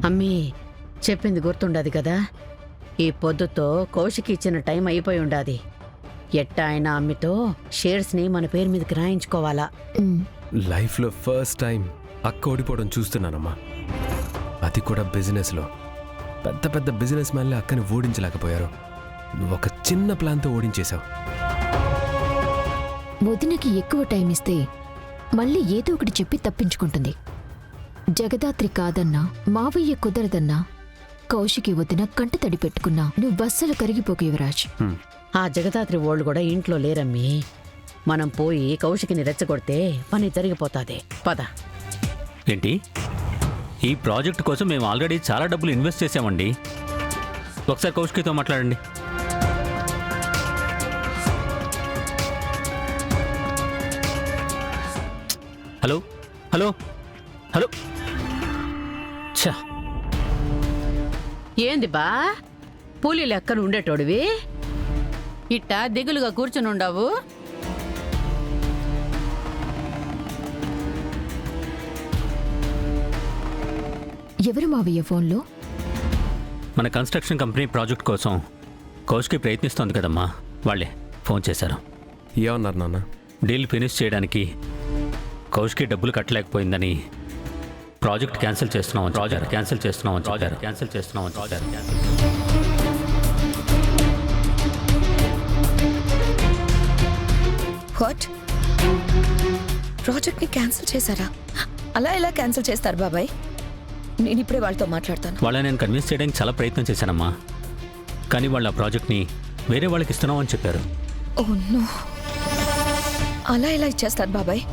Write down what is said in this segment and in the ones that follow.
అమ్మీ చెప్పింది గుర్తుండదు కదా, ఈ పొద్దుతో కౌశిక్ ఇచ్చిన టైం అయిపోయి ఉండాది. ఎట్టా అయినా అమ్మితో షేర్స్ని మన పేరు మీదకి రాయించుకోవాలా. లైఫ్లో ఫస్ట్ టైం అక్క ఓడిపోవడం చూస్తున్నానమ్మా. అది కూడా బిజినెస్లో. పెద్ద పెద్ద బిజినెస్ మ్యాన్లే అక్కని ఓడించలేకపోయారు. నువ్వు ఒక చిన్న ప్లాన్తో ఓడించేశావు. వదినకి ఎక్కువ టైం ఇస్తే మళ్ళీ ఏదో ఒకటి చెప్పి తప్పించుకుంటుంది. జగదాత్రి కాదన్నా, మావయ్య కుదరదన్నా, కౌశికి వదిన కంట తడి పెట్టుకున్నా నువ్వు బస్సలు కరిగిపోకు యువరాజ్. ఆ జగదాత్రి ఓళ్ళు కూడా ఇంట్లో లేరమ్మీ. మనం పోయి కౌశికిని రెచ్చగొడితే పని జరిగిపోతాది. పద. ఏంటి? ఈ ప్రాజెక్ట్ కోసం మేము ఆల్రెడీ చాలా డబ్బులు ఇన్వెస్ట్ చేసామండి. ఒకసారి కౌశికితో మాట్లాడండి. Hello hello hello. ఛా, ఏంది బా పూలి లెక్కను ఉండేటోడివి ఇట్టా దిగులుగా కూర్చుని ఉండవు? ఎవరు మావయ్య ఫోన్లో? మన కన్స్ట్రక్షన్ కంపెనీ ప్రాజెక్ట్ కోసం కౌశికి ప్రయత్నిస్తోంది కదమ్మా, వాళ్ళే ఫోన్ చేశారు. ఏమన్నారు నాన్న? డీల్ ఫినిష్ చేయడానికి కౌశికి డబ్బులు కట్టలేకపోయిందని ప్రాజెక్ట్ క్యాన్సిల్ చేస్తున్నామని చెప్పారు. వాట్? ప్రాజెక్ట్ని క్యాన్సిల్ చేశారా? అలా ఎలా క్యాన్సిల్ చేస్తారు బాబాయ్? నేను ఇప్పుడే వాళ్ళతో మాట్లాడతాను. వాళ్ళని నేను కన్విన్స్ చేయడానికి చాలా ప్రయత్నం చేశానమ్మా, కానీ వాళ్ళు ఆ ప్రాజెక్ట్ని వేరే వాళ్ళకి ఇస్తున్నామని చెప్పారు. ఓ నో, అలా ఎలా ఇచ్చేస్తారు బాబాయ్?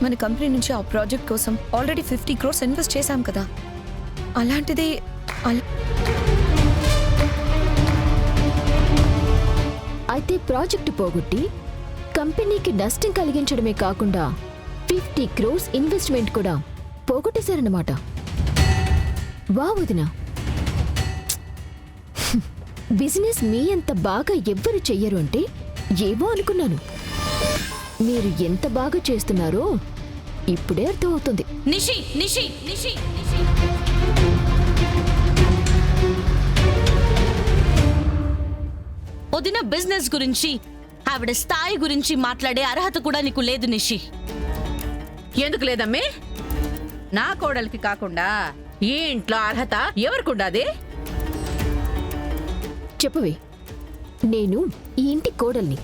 మన కంపెనీ నుంచి ఆ ప్రాజెక్ట్ కోసం ఆల్రెడీ 50 crores ఇన్వెస్ట్ చేశాం కదా. అలాంటిది అయితే ప్రాజెక్టు పోగొట్టి కంపెనీకి నష్టం కలిగించడమే కాకుండా 50 crores ఇన్వెస్ట్మెంట్ కూడా పోగొట్టేశారన్నమాట. వా వదినా, బిజినెస్ మీ అంత బాగా ఎవ్వరు చెయ్యరు అంటే ఏవో అనుకున్నాను. మీరు ఎంత బాగా చేస్తున్నారో ఇప్పుడే అర్థమవుతుంది. నిషి నిషి నిషి నిషి వదిన బిజినెస్ గురించి, ఆవిడ స్థాయి గురించి మాట్లాడే అర్హత కూడా నీకు లేదు నిషి. ఎందుకు లేదమ్మే? నా కోడలికి కాకుండా ఈ ఇంట్లో అర్హత ఎవరికుండాది? చెప్పవే, నేను ఈ ఇంటి కోడల్ని.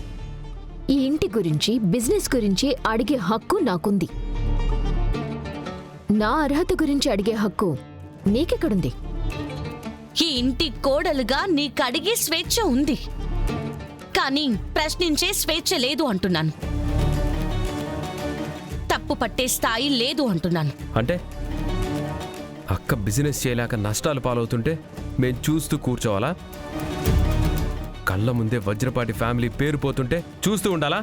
ఈ ఇంటి గురించి, బిజినెస్ గురించి అడిగే హక్కు నాకుంది. నా అర్హత గురించి అడిగే హక్కు నీకెక్కడుంది? ఈ ఇంటి కోడలుగా నీకు అడిగే స్వేచ్ఛ ఉంది, కానీ ప్రశ్నించే స్వేచ్ఛ లేదు అంటున్నాను. తప్పు పట్టే స్థాయి లేదు అంటున్నాను. అంటే అక్క బిజినెస్ చేయలేక నష్టాలు పాలవుతుంటే మేం చూస్తూ కూర్చోవాలా? కళ్ళ ముందే వజ్రపాటి ఫ్యామిలీ పేరు పోతుంటే చూస్తూ ఉండాలా?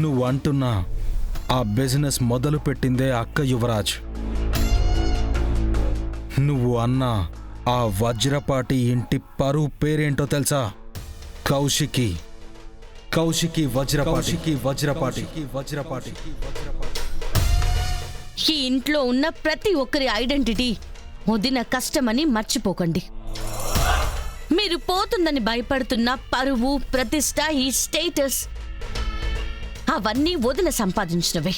నువ్వు అంటున్నా ఆ బిజినెస్ మొదలు పెట్టిందే అక్క యువరాజ్. నువ్వు అన్నా ఆ వజ్రపాటి ఇంటి పరువు పేరేంటో తెలుసా? కౌశికి. కౌశికి వజ్రపాటి. ఈ ఇంట్లో ఉన్న ప్రతి ఒక్కరి ఐడెంటిటీ వదిన కష్టమని మర్చిపోకండి. మీరు పోతుందని భయపడుతున్న పరువు, ప్రతిష్ట, ఈ స్టేటస్ అవన్నీ వదిన సంపాదించినవే.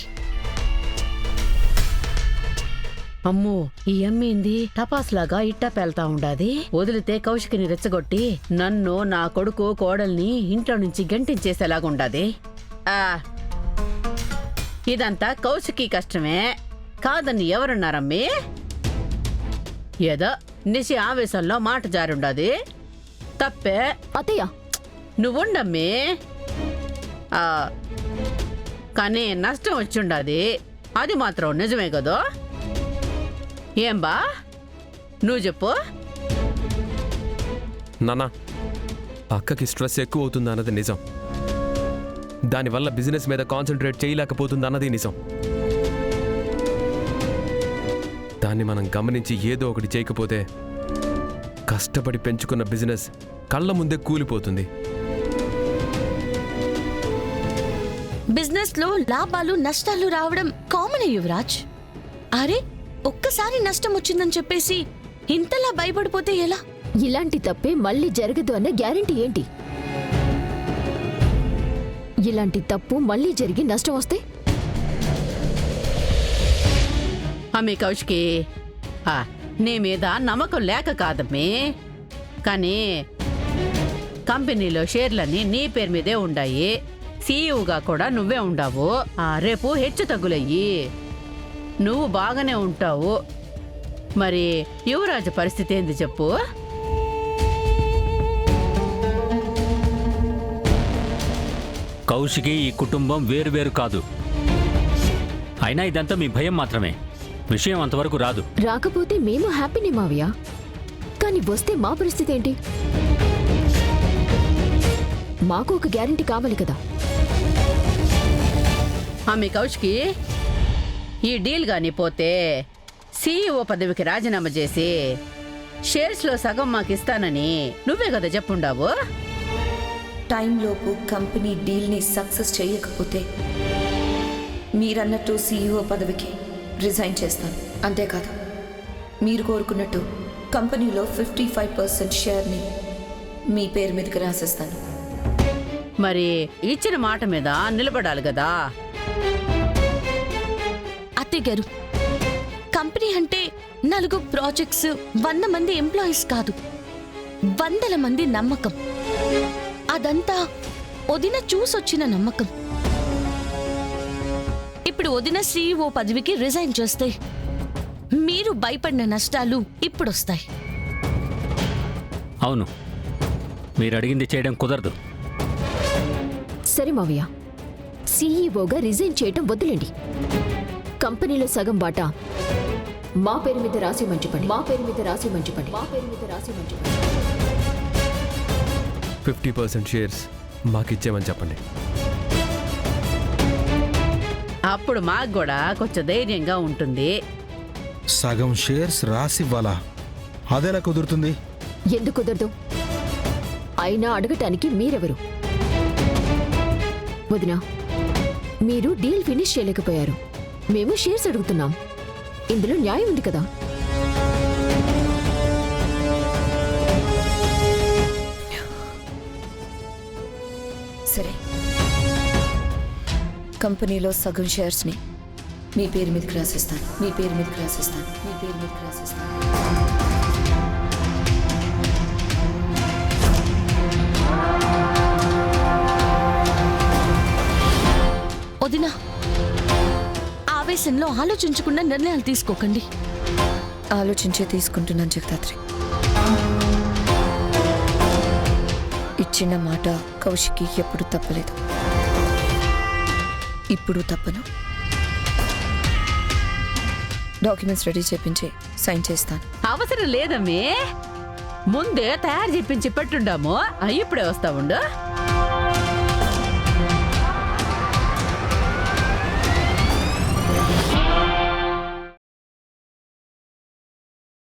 అమ్మో, ఈ అమ్మేంది టపాస్లాగా ఇట్టా పేల్తా ఉండాది. వదిలితే కౌశికిని రెచ్చగొట్టి నన్ను, నా కొడుకు, కోడల్ని ఇంట్లో నుంచి గంటించేసేలాగుండాది. ఇదంతా కౌశికి కష్టమే కాదని ఎవరన్నారమ్మే? ఏదో నిశి ఆవేశంలో మాట జారుండాది. తప్పే. అత్తయ్య, నువ్వుండమ్మే. కానీ నష్టం వచ్చిండాది, అది మాత్రం నిజమే కదా? ఏం బా, నువ్వు చెప్పు. నాన్న, అక్కకి స్ట్రెస్ ఎక్కువ అవుతుంది అన్నది నిజం. దానివల్ల బిజినెస్ మీద కాన్సన్ట్రేట్ చేయలేకపోతుంది అన్నది నిజం. దాన్ని మనం గమనించి ఏదో ఒకటి చేయకపోతే కష్టపడి పెంచుకున్న బిజినెస్ కళ్ళ ముందే కూలిపోతుంది. బిజినెస్ లో లాభాలు నష్టాలు రావడం కామన్ యువరాజ్. అరే, ఒక్కసారి నష్టం వచ్చిందని చెప్పేసి ఇంతలా భయపడిపోతే ఎలా? ఇలాంటి తప్పే మళ్ళీ జరగదు అన్న గ్యారెంటీ ఏంటి? ఇలాంటి తప్పు మళ్ళీ జరిగి నష్టం వస్తే? అమ్మే కౌశికి, నీ మీద నమ్మకం లేక కాదమ్మే, కానీ కంపెనీలో షేర్లన్నీ నీ పేరు మీదే ఉండాయి. సీఈఓగా కూడా నువ్వే ఉండావు. రేపు హెచ్చు తగ్గులయ్యి నువ్వు బాగానే ఉంటావు. మరి యువరాజు పరిస్థితి ఏంది చెప్పు? కౌశికి ఈ కుటుంబం వేరువేరు కాదు. అయినా ఇదంతా మీ భయం మాత్రమే, విషయం అంతవరకు రాదు. రాకపోతే మేము హ్యాపీనే మావయ్య, కానీ వస్తే మా పరిస్థితి ఏంటి? మాకు ఒక గ్యారెంటీ కావాలి కదా. ఆమె కౌశికి, ఈ డీల్ గాని పోతే సీఈఓ పదవికి రాజీనామా చేసి షేర్స్లో సగం మాకిస్తానని నువ్వే కదా చెప్పుండావు. టైంలోపు కంపెనీ డీల్ని సక్సెస్ చేయకపోతే మీరన్నట్టు సీఈఓ పదవికి రిజైన్ చేస్తాను. అంతేకాదు, మీరు కోరుకున్నట్టు కంపెనీలో 55% షేర్ని మీ పేరు మీదకి రాసేస్తాను. మరి ఇచ్చిన మాట మీద నిలబడాలి కదా. అత్తయ్య గారు, కంపెనీ అంటే 4 ప్రాజెక్ట్స్, 100 మంది ఎంప్లాయీస్ కాదు, 100ల మంది నమ్మకం. అదంతా వదిన చూసొచ్చిన నమ్మకం. ఇప్పుడు వదిన సీఈఓ పదవికి రిజైన్ చేస్తే మీరు భయపడిన నష్టాలు ఇప్పుడొస్తాయి. అవును, మీరు అడిగింది చేయడం కుదరదు. సరే మావయ్య, సీఈఓగా రిజైన్ చేయటం వదిలేండి. కంపెనీలో సగం బాటా మా పేరు మీద రాసి మంచిపండి, మా పేరు మీద రాసి మంచిపండి, మా పేరు మీద రాసి మంచిపండి. 50% షేర్స్ మాకిచ్చేమని చెప్పండి. అప్పుడు మాకు కూడా కొంచెం ధైర్యంగా ఉంటుంది. సగం షేర్స్ రాసివ్వాలా? అదెలా కుదురుతుంది? ఎందుకు కుదరదు? అయినా అడగటానికి మీరెవరు? వదినా, మీరు డీల్ ఫినిష్ చేయలేకపోయారు, మేము షేర్స్ అడుగుతున్నాం. ఇందులో న్యాయం ఉంది కదా. సరే, కంపెనీలో సగం షేర్స్ని మీ పేరు మీదకి రాసిస్తాను, మీ పేరు మీదకి రాసిస్తాను, మీ పేరు మీదకి రాసిస్తాను. వదిన, ఆవేశంలో ఆలోచించకుండా నిర్ణయాలు తీసుకోకండి. ఆలోచించే తీసుకుంటున్నాను జగదాత్రి. ఇచ్చిన మాట కౌశికి ఎప్పుడు తప్పలేదు, ఇప్పుడు తప్పను. డాక్యుమెంట్స్ రెడీ చేపించి సైన్ చేస్తాను. అవసరం లేదమ్మే, ముందే తయారు చెప్పించి పెట్టుండాము. ఇప్పుడే వస్తా ఉండు.